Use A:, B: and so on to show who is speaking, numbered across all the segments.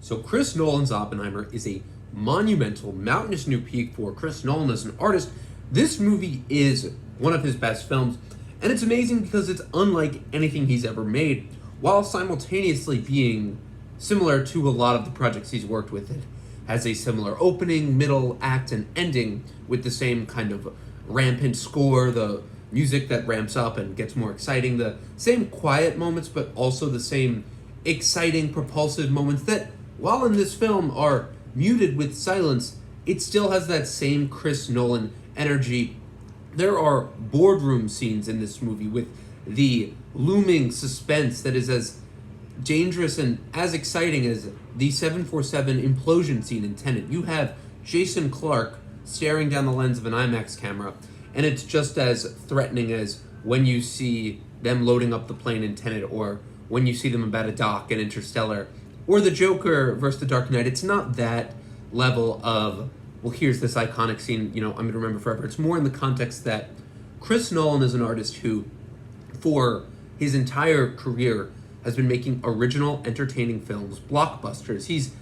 A: So Chris Nolan's Oppenheimer is a monumental, mountainous new peak for Chris Nolan as an artist. This movie is one of his best films, and it's amazing because it's unlike anything he's ever made, while simultaneously being similar to a lot of the projects he's worked with. It has a similar opening, middle, act, and ending with the same kind of rampant score, the music that ramps up and gets more exciting, the same quiet moments, but also the same exciting, propulsive moments that, while in this film are muted with silence, it still has that same Chris Nolan energy. There are boardroom scenes in this movie with the looming suspense that is as dangerous and as exciting as the 747 implosion scene in Tenet. You have Jason Clarke staring down the lens of an IMAX camera, and it's just as threatening as when you see them loading up the plane in Tenet, or when you see them about a dock in Interstellar, or the Joker versus the Dark Knight. It's not that level of, well, here's this iconic scene, I'm going to remember forever. It's more in the context that Chris Nolan is an artist who, for his entire career, has been making original, entertaining films, blockbusters. He's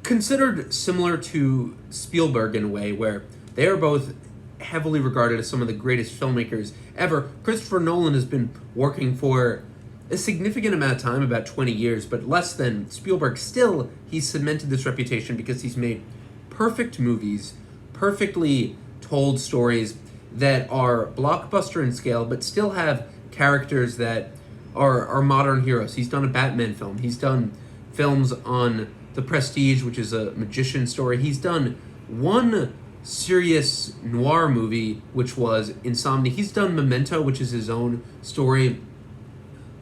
A: considered similar to Spielberg in a way, where they are both heavily regarded as some of the greatest filmmakers ever. Christopher Nolan has been working for a significant amount of time, about 20 years, but less than Spielberg. Still, he's cemented this reputation because he's made perfect movies, perfectly told stories that are blockbuster in scale, but still have characters that are modern heroes. He's done a Batman film. He's done films on The Prestige, which is a magician story. He's done one serious noir movie, which was Insomnia. He's done Memento, which is his own story.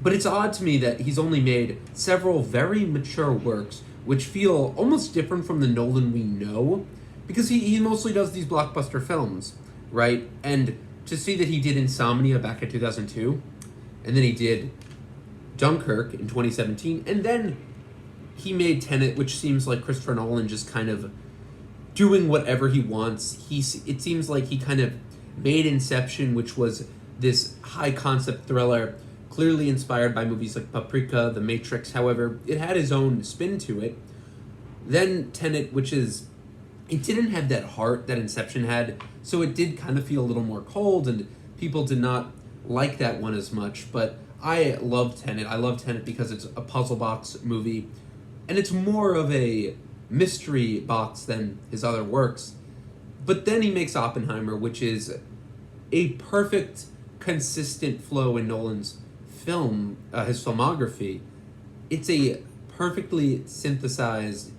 A: But it's odd to me that he's only made several very mature works, which feel almost different from the Nolan we know, because he mostly does these blockbuster films, right? And to see that he did Insomnia back in 2002, and then he did Dunkirk in 2017, and then he made Tenet, which seems like Christopher Nolan just kind of doing whatever he wants. It seems like he kind of made Inception, which was this high-concept thriller, clearly inspired by movies like Paprika, The Matrix. However, it had his own spin to it. Then Tenet, it didn't have that heart that Inception had, so it did kind of feel a little more cold, and people did not like that one as much. But I love Tenet. I love Tenet because it's a puzzle box movie, and it's more of a mystery box than his other works. But then he makes Oppenheimer, which is a perfect, consistent flow in Nolan's film, his filmography. It's a perfectly synthesized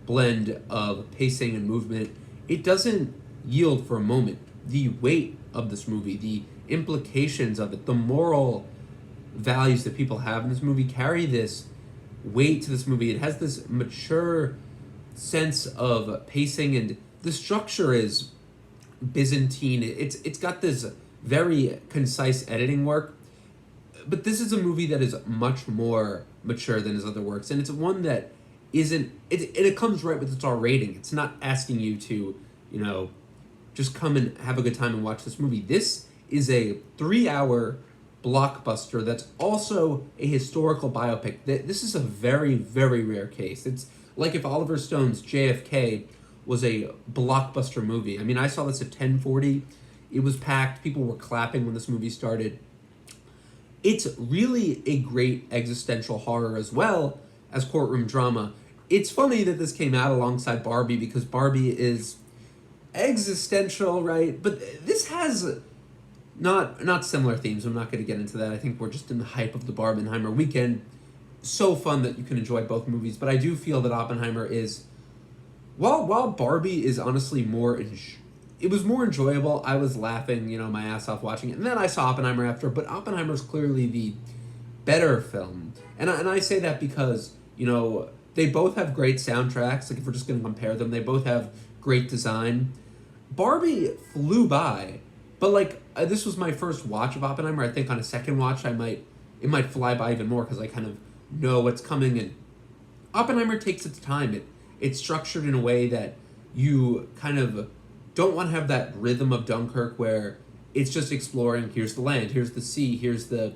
A: blend of pacing and movement. It doesn't yield for a moment. The weight of this movie, the implications of it, the moral values that people have in this movie carry this weight to this movie. It has this mature sense of pacing, and the structure is Byzantine. It's got this very concise editing work, but this is a movie that is much more mature than his other works, and it's one that it comes right with its R rating. It's not asking you to, just come and have a good time and watch this movie. This is a 3-hour blockbuster that's also a historical biopic. This is a very, very rare case. It's like if Oliver Stone's JFK was a blockbuster movie. I mean, I saw this at 10:40. It was packed. People were clapping when this movie started. It's really a great existential horror as well as courtroom drama. It's funny that this came out alongside Barbie, because Barbie is existential, right? But this has not similar themes. I'm not going to get into that. I think we're just in the hype of the Barbenheimer weekend. So fun that you can enjoy both movies. But I do feel that Oppenheimer is, while Barbie is honestly it was more enjoyable. I was laughing, my ass off watching it. And then I saw Oppenheimer after, but Oppenheimer is clearly the better film. And I say that because, they both have great soundtracks. Like, if we're just going to compare them, they both have great design. Barbie flew by, but this was my first watch of Oppenheimer. I think on a second watch, it might fly by even more because I kind of know what's coming. And Oppenheimer takes its time. It's structured in a way that you kind of don't want to have that rhythm of Dunkirk where it's just exploring. Here's the land, here's the sea, here's the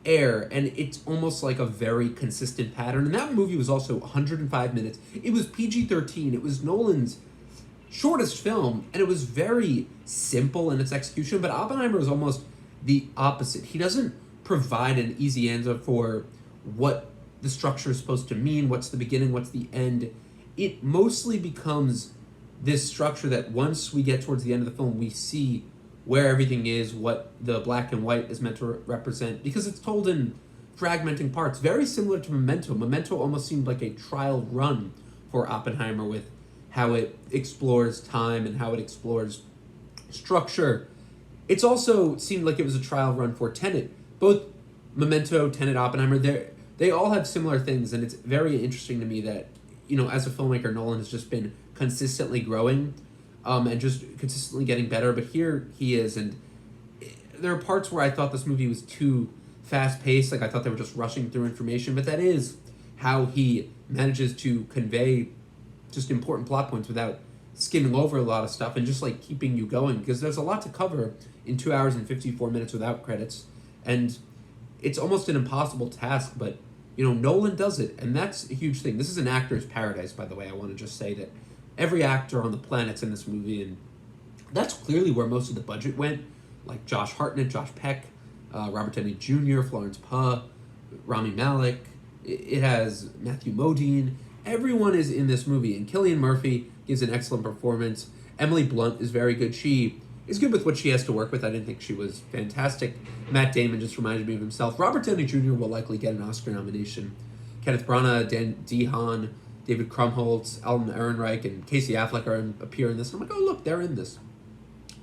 A: air, and it's almost like a very consistent pattern. And that movie was also 105 minutes. It was PG-13. It was Nolan's shortest film, and it was very simple in its execution. But Oppenheimer is almost the opposite. He doesn't provide an easy answer for what the structure is supposed to mean, what's the beginning, what's the end. It mostly becomes this structure that once we get towards the end of the film, we see where everything is, what the black and white is meant to represent, because it's told in fragmenting parts, very similar to Memento. Memento almost seemed like a trial run for Oppenheimer with how it explores time and how it explores structure. It's also seemed like it was a trial run for Tenet. Both Memento, Tenet, Oppenheimer, they all have similar things, and it's very interesting to me that, as a filmmaker, Nolan has just been consistently growing and just consistently getting better. But here he is, and there are parts where I thought this movie was too fast-paced, like I thought they were just rushing through information, but that is how he manages to convey just important plot points without skimming over a lot of stuff and just like keeping you going, because there's a lot to cover in 2 hours and 54 minutes without credits, and it's almost an impossible task, but Nolan does it, and that's a huge thing. This is an actor's paradise, by the way. I want to just say that every actor on the planet's in this movie, and that's clearly where most of the budget went, like Josh Hartnett, Josh Peck, Robert Downey Jr., Florence Pugh, Rami Malek. It has Matthew Modine. Everyone is in this movie, and Cillian Murphy gives an excellent performance. Emily Blunt is very good. She is good with what she has to work with. I didn't think she was fantastic. Matt Damon just reminded me of himself. Robert Downey Jr. will likely get an Oscar nomination. Kenneth Branagh, Dan Dehaan, David Krumholtz, Alan Ehrenreich, and Casey Affleck appear in this. I'm like, oh, look, they're in this.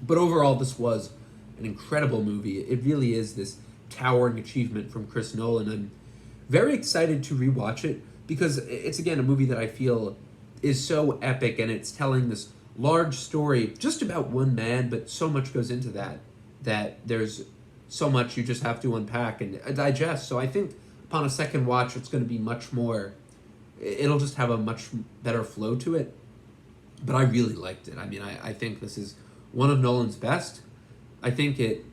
A: But overall, this was an incredible movie. It really is this towering achievement from Chris Nolan. I'm very excited to rewatch it because it's, again, a movie that I feel is so epic, and it's telling this large story just about one man, but so much goes into that there's so much you just have to unpack and digest. So I think upon a second watch, it's going to be much more, it'll just have a much better flow to it. But I really liked it. I mean, I think this is one of Nolan's best. I think it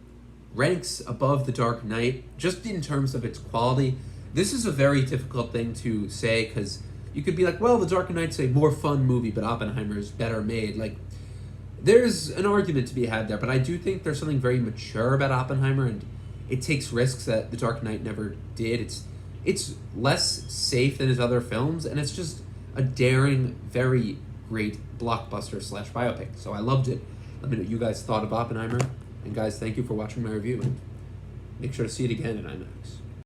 A: ranks above The Dark Knight, just in terms of its quality. This is a very difficult thing to say, because you could be like, well, The Dark Knight's a more fun movie, but Oppenheimer is better made. Like, there's an argument to be had there, but I do think there's something very mature about Oppenheimer, and it takes risks that The Dark Knight never did. It's less safe than his other films, and it's just a daring, very great blockbuster / biopic. So I loved it. Let me know what you guys thought of Oppenheimer. And guys, thank you for watching my review, and make sure to see it again in IMAX.